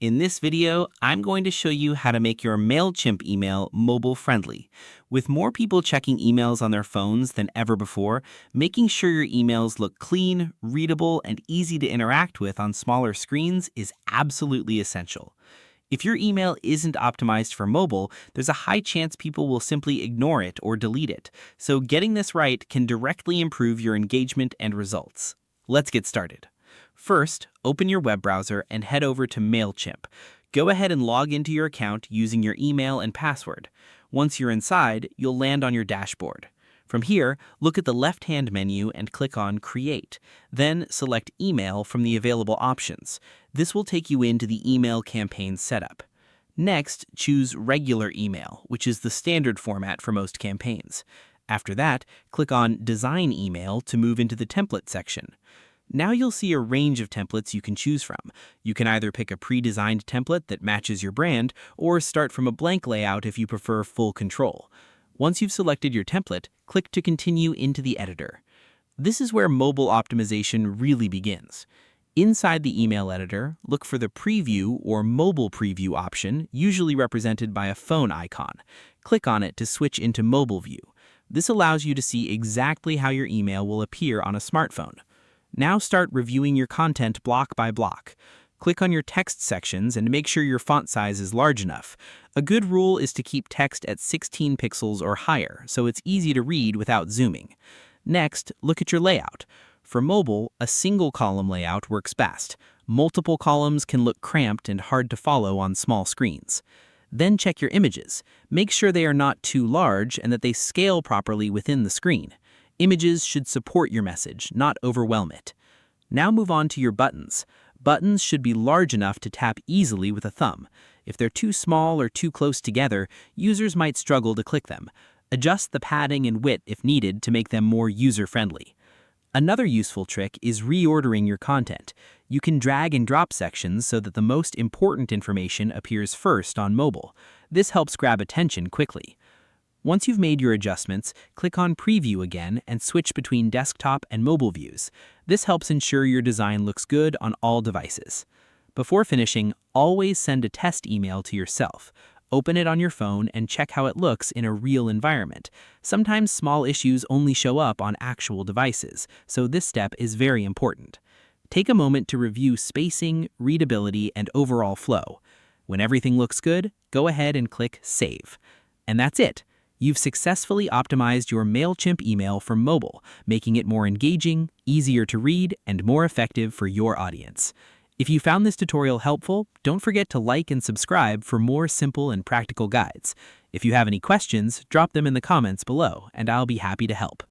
In this video, I'm going to show you how to make your Mailchimp email mobile-friendly. With more people checking emails on their phones than ever before, making sure your emails look clean, readable, and easy to interact with on smaller screens is absolutely essential. If your email isn't optimized for mobile, there's a high chance people will simply ignore it or delete it. So getting this right can directly improve your engagement and results. Let's get started. First, open your web browser and head over to Mailchimp. Go ahead and log into your account using your email and password. Once you're inside, you'll land on your dashboard. From here, look at the left-hand menu and click on Create. Then select Email from the available options. This will take you into the email campaign setup. Next, choose Regular Email, which is the standard format for most campaigns. After that, click on Design Email to move into the template section. Now you'll see a range of templates you can choose from. You can either pick a pre-designed template that matches your brand, or start from a blank layout if you prefer full control. Once you've selected your template, click to continue into the editor. This is where mobile optimization really begins. Inside the email editor, look for the Preview or Mobile Preview option, usually represented by a phone icon. Click on it to switch into Mobile View. This allows you to see exactly how your email will appear on a smartphone. Now start reviewing your content block by block. Click on your text sections and make sure your font size is large enough. A good rule is to keep text at 16 pixels or higher, so it's easy to read without zooming. Next, look at your layout. For mobile, a single column layout works best. Multiple columns can look cramped and hard to follow on small screens. Then check your images. Make sure they are not too large and that they scale properly within the screen. Images should support your message, not overwhelm it. Now move on to your buttons. Buttons should be large enough to tap easily with a thumb. If they're too small or too close together, users might struggle to click them. Adjust the padding and width if needed to make them more user-friendly. Another useful trick is reordering your content. You can drag and drop sections so that the most important information appears first on mobile. This helps grab attention quickly. Once you've made your adjustments, click on Preview again and switch between desktop and mobile views. This helps ensure your design looks good on all devices. Before finishing, always send a test email to yourself. Open it on your phone and check how it looks in a real environment. Sometimes small issues only show up on actual devices, so this step is very important. Take a moment to review spacing, readability, and overall flow. When everything looks good, go ahead and click Save. And that's it. You've successfully optimized your Mailchimp email for mobile, making it more engaging, easier to read, and more effective for your audience. If you found this tutorial helpful, don't forget to like and subscribe for more simple and practical guides. If you have any questions, drop them in the comments below, and I'll be happy to help.